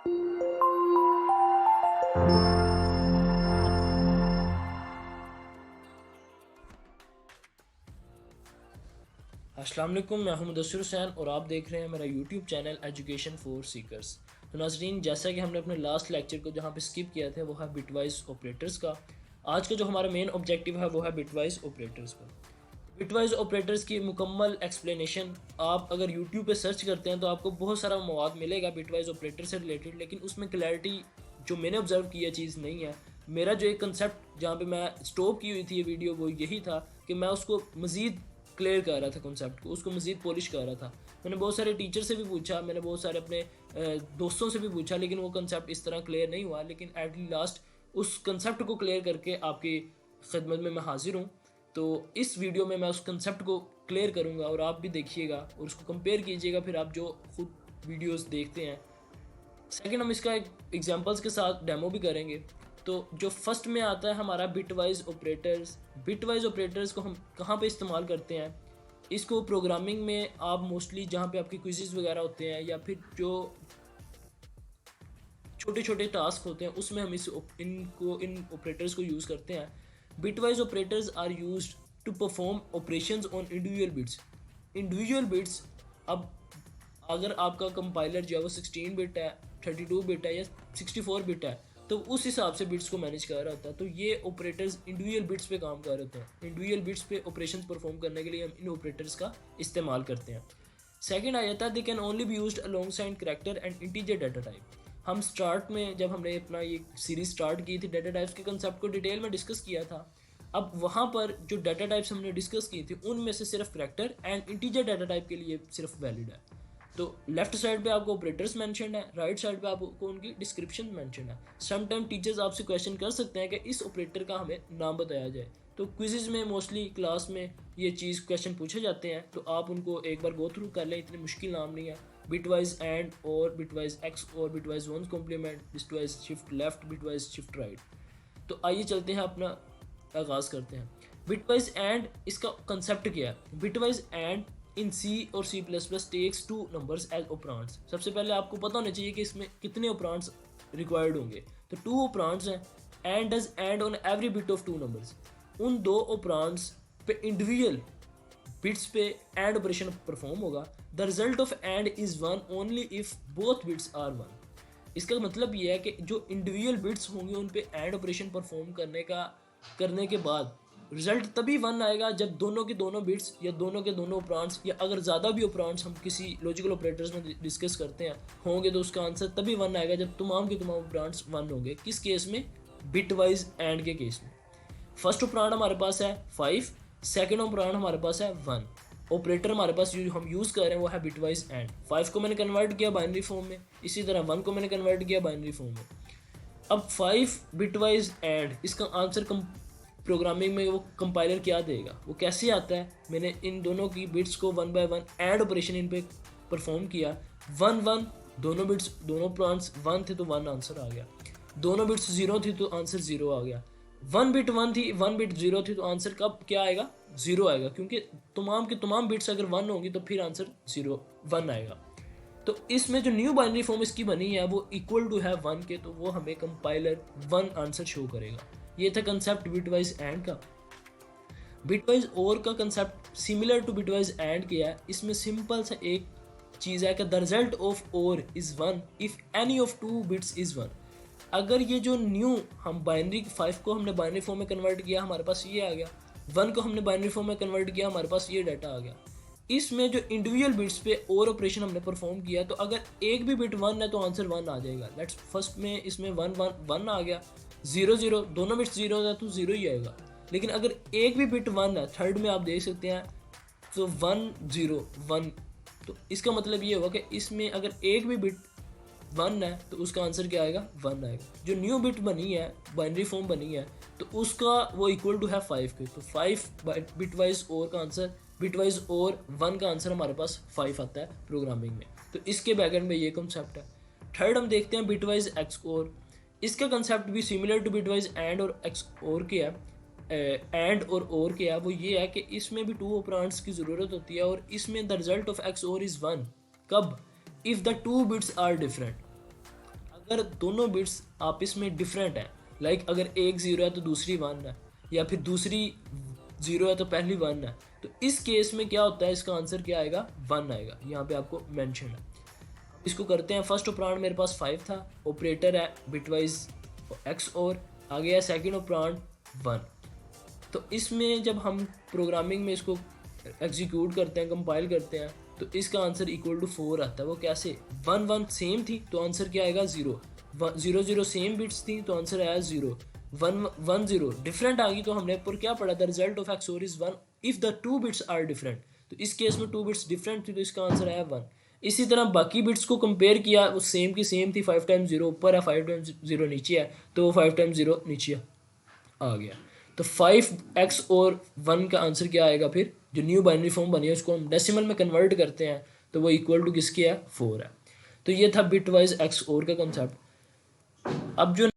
अस्सलाम वालेकुम, मैं हूं मुदस्सिर हुसैन और आप देख रहे हैं मेरा YouTube channel education for seekers. तो नाज़रीन, जैसा कि हमने अपने लास्ट लेक्चर को जहां पे स्किप किया था वो है बिटवाइज ऑपरेटर्स का। आज का जो हमारा मेन ऑब्जेक्टिव है वो है बिटवाइज ऑपरेटर्स का। बिटवाइज ऑपरेटर्स की मुकम्मल एक्सप्लेनेशन आप अगर यूट्यूब पे सर्च करते हैं तो आपको बहुत सारा मवाद मिलेगा बिटवाइज ऑपरेटर से रिलेटेड, लेकिन उसमें क्लैरिटी जो मैंने ऑब्जर्व किया चीज़ नहीं है। मेरा जो एक कंसेप्ट जहाँ पे मैं स्टॉप की हुई थी ये वीडियो वो यही था कि मैं उसको मज़ीद क्लियर कर रहा था, कॉन्सेप्ट को उसको मज़ीद पॉलिश कर रहा था। मैंने बहुत सारे टीचर से भी पूछा, मैंने बहुत सारे अपने दोस्तों से भी पूछा, लेकिन वो कंसेप्ट इस तरह क्लियर नहीं हुआ। लेकिन एट लास्ट उस कंसेप्ट को क्लियर करके आपकी खिदमत में मैं हाजिर हूँ। तो इस वीडियो में मैं उस कंसेप्ट को क्लियर करूँगा और आप भी देखिएगा और उसको कंपेयर कीजिएगा फिर आप जो खुद वीडियोस देखते हैं। सेकंड, हम इसका एक एग्जांपल्स के साथ डेमो भी करेंगे। तो जो फर्स्ट में आता है हमारा बिटवाइज ऑपरेटर्स। बिटवाइज ऑपरेटर्स को हम कहाँ पे इस्तेमाल करते हैं? इसको प्रोग्रामिंग में आप मोस्टली जहाँ पे आपके क्विज़ेस वगैरह होते हैं या फिर जो छोटे छोटे टास्क होते हैं उसमें हम इन ऑपरेटर्स को यूज़ करते हैं। Bitwise operators are used to perform operations on individual bits. Individual bits, अब अगर आपका कंपाइलर जो है वो 16 बिट है, 32 बिट है या 64 बिट है तो उस हिसाब से बिट्स को मैनेज कर रहा होता है। तो ये ऑपरेटर्स इंडिविजुअल बिट्स पे काम कर रहे होते हैं। इंडिविजुअल बिट्स पे ऑपरेशंस परफॉर्म करने के लिए हम इन ऑपरेटर्स का इस्तेमाल करते हैं। सेकंड आ जाता है they can only be used alongside character and integer data type. हम स्टार्ट में जब हमने अपना ये सीरीज स्टार्ट की थी डाटा टाइप्स के कंसेप्ट को डिटेल में डिस्कस किया था। अब वहाँ पर जो डाटा टाइप्स हमने डिस्कस की थी उनमें से सिर्फ character and integer data type के लिए सिर्फ वैलिड है। तो लेफ्ट साइड पे आपको ऑपरेटर्स मेंशन है, राइट साइड पे आपको उनकी डिस्क्रिप्शन मेंशन है। सम टाइम टीचर्स आपसे क्वेश्चन कर सकते हैं कि इस ऑपरेटर का हमें नाम बताया जाए। तो क्विज़ेस में मोस्टली क्लास में ये चीज़ क्वेश्चन पूछे जाते हैं, तो आप उनको एक बार गो थ्रू कर लें, इतनी मुश्किल नाम नहीं है। बिटवाइज एंड और bitwise XOR bitwise one complement, bitwise shift left, bitwise shift right. तो आइए चलते हैं, अपना आगाज़ करते हैं। बिटवाइज एंड, इसका कंसेप्ट क्या है? बिटवाइज एंड इन सी और C plus plus takes two numbers as operands. सबसे पहले आपको पता होना चाहिए कि इसमें कितने ऑपरांड्स रिक्वायर्ड होंगे। तो 2 ऑपरांड्स हैं। And does and on every bit of 2 numbers. उन 2 ऑपरांड्स पे इंडिविजुअल बिट्स पे एंड ऑपरेशन परफॉर्म होगा। The result of and is 1 only if both bits are 1। इसका मतलब ये है कि जो इंडिविजुअल बिट्स होंगे उन पे एंड ऑपरेशन परफॉर्म करने के बाद रिजल्ट तभी 1 आएगा जब दोनों के दोनों बिट्स या दोनों के दोनों ऑपरांड्स या अगर ज़्यादा भी ऑपरांड्स हम किसी लॉजिकल ऑपरेटर्स में डिस्कस करते हैं होंगे तो उसका आंसर तभी 1 आएगा जब तमाम के तमाम ऑपरांड्स 1 होंगे। किस केस में? बिटवाइज एंड के केस में। फर्स्ट ऑपरांड हमारे पास है 5, सेकेंड ऑपरांड हमारे पास है 1। ऑपरेटर हमारे पास हम यूज़ कर रहे हैं वो है बिटवाइज एंड। 5 को मैंने कन्वर्ट किया बाइनरी फॉर्म में, इसी तरह 1 को मैंने कन्वर्ट किया बाइनरी फॉर्म में। अब 5 बिटवाइज एंड, इसका आंसर प्रोग्रामिंग में वो कंपाइलर क्या देगा, वो कैसे आता है? मैंने इन दोनों की बिट्स को 1 बाय 1 ऐड ऑपरेशन इन पे परफॉर्म किया। 1 1, दोनों बिट्स दोनों प्लांट्स 1 थे तो 1 आंसर आ गया। दोनों बिट्स 0 थी तो आंसर 0 आ गया। 1 बिट 1 थी, 1 बिट 0 थी तो आंसर कब क्या आएगा? 0 आएगा, क्योंकि तमाम के तमाम बिट्स अगर 1 होंगी तो फिर आंसर 0 1 आएगा। तो इसमें जो न्यू बाइनरी फॉर्म इसकी बनी है वो इक्वल टू है 1 के, तो वो हमें कंपाइलर 1 आंसर शो करेगा। ये था कंसेप्ट बिटवाइज एंड का। बिटवाइज और का concept similar to bitwise and किया है। इसमें सिंपल सा एक चीज़ है कि the result of or is 1 if any of 2 bits is 1। अगर ये जो न्यू हम बाइनरी 5 को हमने बाइनरी फॉर्म में कन्वर्ट किया हमारे पास ये आ गया, 1 को हमने बाइनरी फॉर्म में कन्वर्ट किया हमारे पास ये डाटा आ गया। इसमें जो इंडिविजुअल बिट्स पे और ऑपरेशन हमने परफॉर्म किया तो अगर एक भी बिट 1 है तो आंसर 1 आ जाएगा। लेट्स फर्स्ट में इसमें 1 1 1 आ गया, 0 0, दोनों बिट्स 0 है तो 0 ही आएगा। लेकिन अगर एक भी बिट 1 है, थर्ड में आप देख सकते हैं तो 1 0 1, तो इसका मतलब ये होगा कि इसमें अगर एक भी बिट 1 है तो उसका आंसर क्या आएगा? 1 आएगा। जो न्यू बिट बनी है, बाइनरी फॉर्म बनी है, तो उसका वो इक्वल टू है 5 के। तो 5 बिटवाइज और का आंसर, बिटवाइज और 1 का आंसर हमारे पास 5 आता है प्रोग्रामिंग में। तो इसके बैकएंड में ये कंसेप्ट है। थर्ड हम देखते हैं बिटवाइज एक्स और। इसका कंसेप्ट भी सिमिलर टू बिटवाइज एंड और एक्स और क्या है, एंड और क्या है, वो ये है कि इसमें भी 2 ऑपरेंड्स की ज़रूरत होती है और इसमें the result of XOR is 1 कब? If the 2 bits are different. अगर दोनों बिट्स आपस में डिफरेंट है, लाइक अगर एक ज़ीरो है तो दूसरी वन है, या फिर दूसरी ज़ीरो है तो पहली वन है, तो इस केस में क्या होता है, इसका आंसर क्या आएगा, वन आएगा। यहाँ पे आपको मेंशन है। इसको करते हैं। फर्स्ट ऑपरांड मेरे पास 5 था, ऑपरेटर है बिटवाइज एक्स और आ गया सेकंड ऑपरांड 1। तो इसमें जब हम प्रोग्रामिंग में इसको एग्जीक्यूट करते हैं, कंपाइल करते हैं, तो इसका आंसर इक्वल टू 4 आता है। वो कैसे, 1 1 सेम थी तो आंसर क्या आएगा 0, 0 0 सेम बिट्स थी तो आंसर आया 0, 1 1 0 डिफरेंट आ गई तो हमने ऊपर क्या पढ़ा, the result of XOR is 1 if the two bits are different. तो इस केस में टू बिट्स डिफरेंट थी तो इसका आंसर आया 1। इसी तरह बाकी बिट्स को कंपेयर किया, वो सेम की सेम थी, 5 टाइम्स 0 ऊपर है, 5 टाइम्स 0 नीचे है, तो 5 टाइम्स 0 नीचे आ गया। तो 5x और 1 का आंसर क्या आएगा, फिर जो न्यू बाइनरी फॉर्म बनी है उसको हम डेसिमल में कन्वर्ट करते हैं तो वो इक्वल टू किसके है, 4 है। तो ये था बिट वाइज एक्स और का कंसेप्ट। अब जो